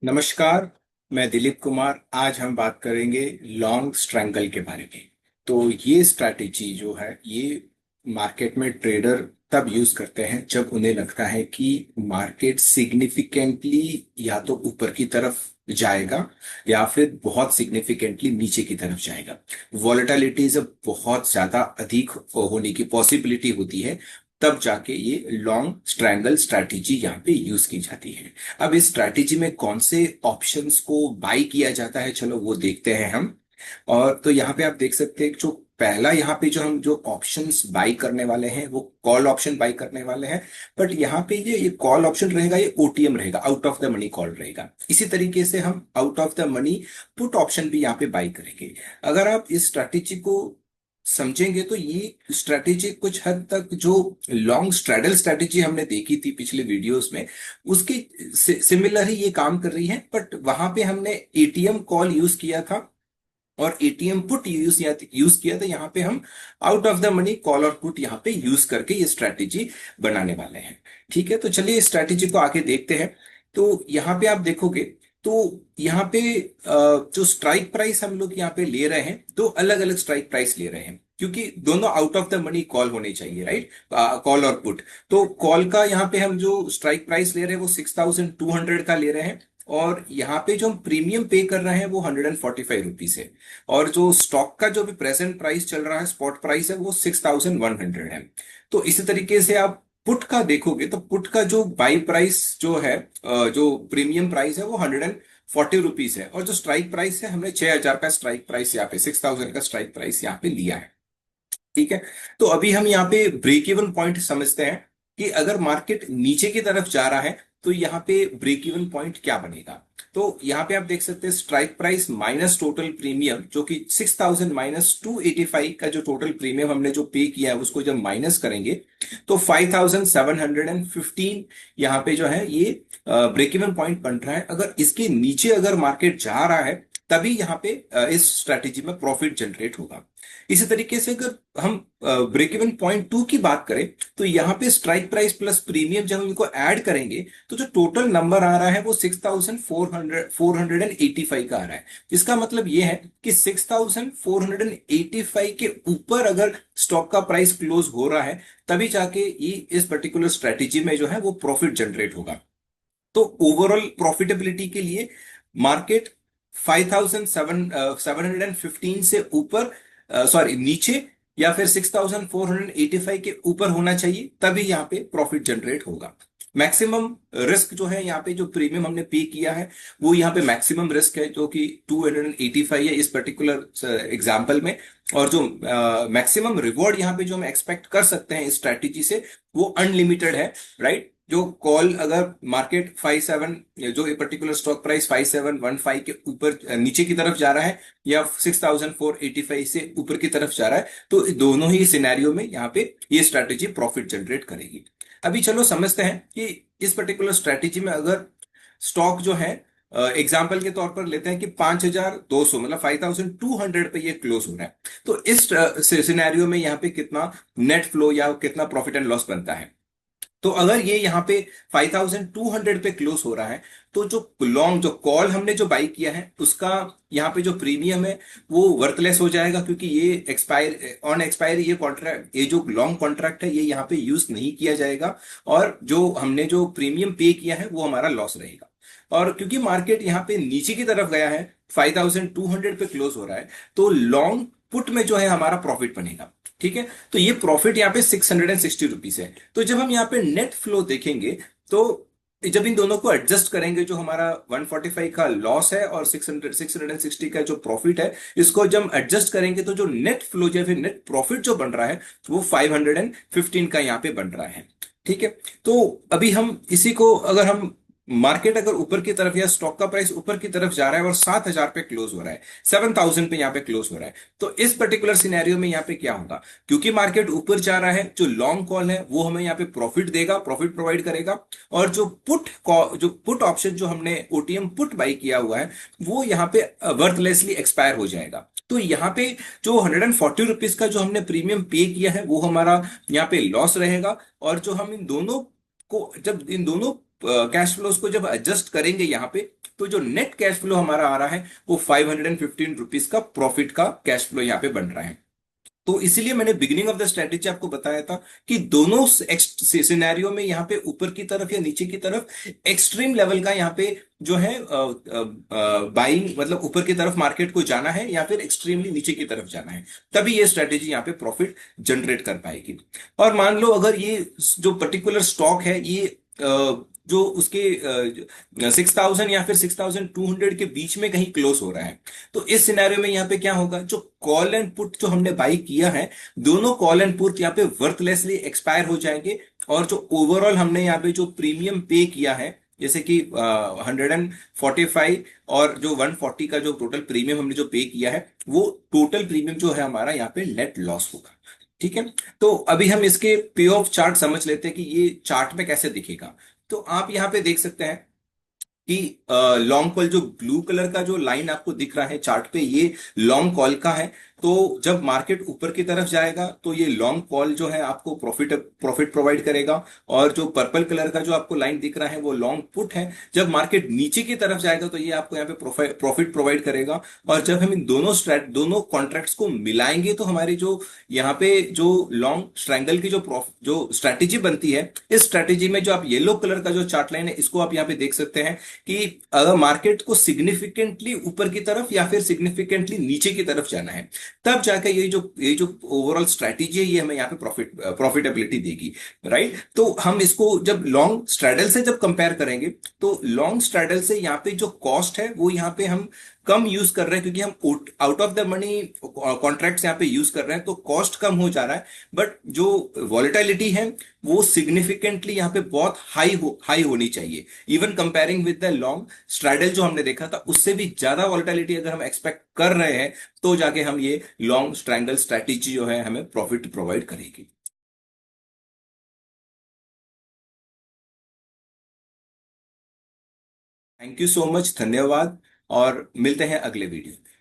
नमस्कार। मैं दिलीप कुमार। आज हम बात करेंगे लॉन्ग स्ट्रैंगल के बारे में। तो ये स्ट्रैटेजी जो है ये मार्केट में ट्रेडर तब यूज करते हैं जब उन्हें लगता है कि मार्केट सिग्निफिकेंटली या तो ऊपर की तरफ जाएगा या फिर बहुत सिग्निफिकेंटली नीचे की तरफ जाएगा। वॉलेटिलिटी जब बहुत ज्यादा अधिक होने की पॉसिबिलिटी होती है, तब जाके ये लॉन्ग स्ट्रैंगल स्ट्रैटेजी यहाँ पे यूज की जाती है। अब इस स्ट्रैटेजी में कौन से ऑप्शंस को बाई किया जाता है, चलो वो देखते हैं हम। और तो यहाँ पे आप देख सकते हैं, जो पहला यहाँ पे जो ऑप्शंस बाई करने वाले हैं वो कॉल ऑप्शन बाई करने वाले हैं। बट यहाँ पे ये कॉल ऑप्शन रहेगा, ये ओटीएम रहेगा, out of the money call रहेगा। इसी तरीके से हम out of the money put option भी यहाँ पे बाई करेंगे। अगर आप इस स्ट्रैटेजी को समझेंगे तो ये स्ट्रैटेजी कुछ हद तक जो लॉन्ग स्ट्रैडल स्ट्रैटेजी हमने देखी थी पिछले वीडियोस में, उसकी सिमिलर ही ये काम कर रही है। बट वहां पे हमने एटीएम कॉल यूज किया था और एटीएम पुट यूज किया था। यहाँ पे हम out of the money call और पुट यहाँ पे यूज करके ये स्ट्रैटेजी बनाने वाले हैं। ठीक है, तो चलिए इस स्ट्रैटेजी को आगे देखते हैं। तो यहाँ पे आप देखोगे तो यहाँ पे जो स्ट्राइक प्राइस हम लोग यहाँ पे ले रहे हैं, दो अलग अलग स्ट्राइक प्राइस ले रहे हैं क्योंकि दोनों out of the money call होने चाहिए, राइट। कॉल और पुट। तो कॉल का यहाँ पे हम जो स्ट्राइक प्राइस ले रहे हैं वो 6200 का ले रहे हैं। और यहाँ पे जो हम प्रीमियम पे कर रहे हैं वो 145 रुपीज है। और जो स्टॉक का जो भी प्रेजेंट प्राइस चल रहा है, स्पॉट प्राइस है, वो 6100 है। तो इसी तरीके से आप पुट का देखोगे तो पुट का जो बाई प्राइस जो है, जो प्रीमियम प्राइस है वो 140 रुपीज है। और जो स्ट्राइक प्राइस है, हमने 6000 का स्ट्राइक प्राइस यहाँ पे, 6000 का स्ट्राइक प्राइस यहाँ पे लिया है। ठीक है। तो अभी हम यहाँ पे ब्रेक इवन पॉइंट समझते हैं कि अगर मार्केट नीचे की तरफ जा रहा है तो यहाँ पे ब्रेक इवन पॉइंट क्या बनेगा। तो यहाँ पे आप देख सकते हैं strike price minus total premium, जो कि 6000 माइनस 285 का जो टोटल प्रीमियम हमने जो पे किया है उसको जब माइनस करेंगे तो 5715 यहाँ पे जो है ये ब्रेक इवन पॉइंट बन रहा है। अगर इसके नीचे अगर मार्केट जा रहा है तभी यहाँ पे इस स्ट्रैटेजी में प्रॉफिट जनरेट होगा। इसी तरीके से अगर हम ब्रेक इवन पॉइंट 2 की बात करें तो यहाँ पे स्ट्राइक प्राइस प्लस प्रीमियम जब हम इनको ऐड करेंगे तो जो टोटल नंबर आ रहा है वो 6485 का आ रहा है। इसका मतलब ये है कि 6485 के ऊपर अगर स्टॉक का प्राइस क्लोज हो रहा है तभी जाके ये इस पर्टिकुलर स्ट्रेटेजी में जो है वो प्रॉफिट जनरेट होगा। तो ओवरऑल प्रॉफिटेबिलिटी के लिए मार्केट 5715 से ऊपर, सॉरी नीचे, या फिर 6485 के ऊपर होना चाहिए, तभी यहाँ पे प्रॉफिट जनरेट होगा। मैक्सिमम रिस्क जो है यहाँ पे, जो प्रीमियम हमने पे किया है वो यहाँ पे मैक्सिमम रिस्क है जो कि 285 है इस पर्टिकुलर एग्जाम्पल में। और जो मैक्सिमम रिवॉर्ड यहाँ पे जो हम एक्सपेक्ट कर सकते हैं इस स्ट्रैटेजी से वो अनलिमिटेड है, राइट। जो कॉल अगर मार्केट 57, जो ये पर्टिकुलर स्टॉक प्राइस 5715 के ऊपर नीचे की तरफ जा रहा है या 6485 से ऊपर की तरफ जा रहा है, तो दोनों ही सिनेरियो में यहाँ पे ये स्ट्रैटेजी प्रॉफिट जनरेट करेगी। अभी चलो समझते हैं कि इस पर्टिकुलर स्ट्रैटेजी में अगर स्टॉक जो है, एग्जाम्पल के तौर पर लेते हैं कि 5200 मतलब 5200 पे ये क्लोज हो रहा है, तो इस सिनेरियो में यहाँ पे कितना नेट फ्लो या कितना प्रॉफिट एंड लॉस बनता है। तो अगर ये यहाँ पे 5200 पे क्लोज हो रहा है तो जो लॉन्ग जो कॉल हमने जो बाई किया है उसका यहाँ पे जो प्रीमियम है वो वर्थलेस हो जाएगा, क्योंकि ये एक्सपायर ऑन एक्सपायरी ये कॉन्ट्रैक्ट, ये जो लॉन्ग कॉन्ट्रैक्ट है ये यहाँ पे यूज नहीं किया जाएगा। और जो हमने जो प्रीमियम पे किया है वो हमारा लॉस रहेगा। और क्योंकि मार्केट यहाँ पे नीचे की तरफ गया है, 5200 पे क्लोज हो रहा है, तो लॉन्ग पुट में जो है हमारा प्रॉफिट बनेगा। ठीक है, तो ये प्रॉफिट यहाँ पे 660 रुपीज है। तो जब हम यहाँ पे नेट फ्लो देखेंगे तो जब इन दोनों को एडजस्ट करेंगे, जो हमारा 145 का लॉस है और 660 का जो प्रॉफिट है, इसको जब एडजस्ट करेंगे तो जो नेट फ्लो या फिर नेट प्रॉफिट जो बन रहा है वो 515 का यहाँ पे बन रहा है। ठीक है, तो अभी हम इसी को अगर हम मार्केट अगर ऊपर की तरफ या स्टॉक का प्राइस ऊपर की तरफ जा रहा है और 7000 पे क्लोज हो रहा है, 7000 पे यहाँ पे क्लोज हो रहा है, तो इस पर्टिकुलर सिनेरियो में यहाँ पे क्या होगा, क्योंकि मार्केट ऊपर जा रहा है, जो लॉन्ग कॉल है वो हमें यहाँ पे प्रॉफिट देगा, प्रॉफिट प्रोवाइड करेगा। और जो पुट ऑप्शन जो हमने ओटीएम पुट बाई किया हुआ है वो यहाँ पे वर्थलेसली एक्सपायर हो जाएगा। तो यहाँ पे जो 140 रुपीज का जो हमने प्रीमियम पे किया है वो हमारा यहाँ पे लॉस रहेगा। और जो हम इन दोनों को, जब इन दोनों कैश फ्लोज को जब एडजस्ट करेंगे यहाँ पे, तो जो नेट कैश फ्लो हमारा आ रहा है वो 515 रुपीज का प्रॉफिट का कैश फ्लो यहाँ पे बन रहा है। तो इसीलिए मैंने बिगिनिंग ऑफ द स्ट्रेटेजी आपको बताया था कि दोनों सिनेरियो में यहाँ पे ऊपर की तरफ या नीचे की तरफ एक्सट्रीम लेवल का यहाँ पे जो है बाइंग, मतलब ऊपर की तरफ मार्केट को जाना है या फिर एक्सट्रीमली नीचे की तरफ जाना है, तभी ये स्ट्रेटेजी यहाँ पे प्रॉफिट जनरेट कर पाएगी। और मान लो अगर ये जो पर्टिकुलर स्टॉक है ये जो उसके 6,000 या फिर 6,200 के बीच में कहीं क्लोज हो रहा है, तो इस सिनेरियो में यहाँ पे क्या होगा, जो कॉल एंड पुट जो हमने बाई किया है, दोनों कॉल एंड पुट यहाँ पे वर्थलेसली एक्सपायर हो जाएंगे। और जो ओवरऑल हमने यहाँ पे जो प्रीमियम पे किया है, जैसे कि 145 और जो 140 का जो टोटल प्रीमियम हमने जो पे किया है, वो टोटल प्रीमियम जो है हमारा यहाँ पे नेट लॉस होगा। ठीक है। तो अभी हम इसके पे ऑफ चार्ट समझ लेते हैं कि ये चार्ट में कैसे दिखेगा। तो आप यहाँ पे देख सकते हैं कि लॉन्ग कॉल, जो ब्लू कलर का जो लाइन आपको दिख रहा है चार्ट पे, ये लॉन्ग कॉल का है। तो जब मार्केट ऊपर की तरफ जाएगा तो ये लॉन्ग कॉल जो है आपको प्रॉफिट प्रॉफिट प्रोवाइड करेगा। और जो पर्पल कलर का जो आपको लाइन दिख रहा है वो लॉन्ग पुट है। जब मार्केट नीचे की तरफ जाएगा तो ये आपको यहाँ पे प्रॉफिट प्रोवाइड करेगा। और जब हम इन दोनों कॉन्ट्रैक्ट्स को मिलाएंगे तो हमारी जो यहाँ पे जो लॉन्ग स्ट्रैंगल की जो स्ट्रैटेजी बनती है, इस स्ट्रैटेजी में जो आप येलो कलर का जो चार्ट लाइन है इसको आप यहाँ पे देख सकते हैं कि अगर मार्केट को सिग्निफिकेंटली ऊपर की तरफ या फिर सिग्निफिकेंटली नीचे की तरफ जाना है, तब जाकर ये जो ओवरऑल स्ट्रैटेजी है ये हमें यहाँ पे प्रॉफिटेबिलिटी देगी। राइट। तो हम इसको जब लॉन्ग स्ट्रैडल से जब कंपेयर करेंगे, तो लॉन्ग स्ट्रैडल से यहाँ पे जो कॉस्ट है वो यहाँ पे हम कम यूज कर रहे हैं, क्योंकि हम out of the money contracts यहाँ पे यूज कर रहे हैं, तो कॉस्ट कम हो जा रहा है। बट जो वॉलेटिलिटी है वो सिग्निफिकेंटली यहाँ पे बहुत हाई होनी चाहिए। Even comparing with the long straddle जो हमने देखा था, उससे भी ज्यादा वॉलेटिलिटी अगर हम एक्सपेक्ट कर रहे हैं, तो जाके हम ये लॉन्ग स्ट्रैंगल स्ट्रैटेजी जो है हमें प्रॉफिट प्रोवाइड करेगी। थैंक यू सो मच, धन्यवाद। और मिलते हैं अगले वीडियो में।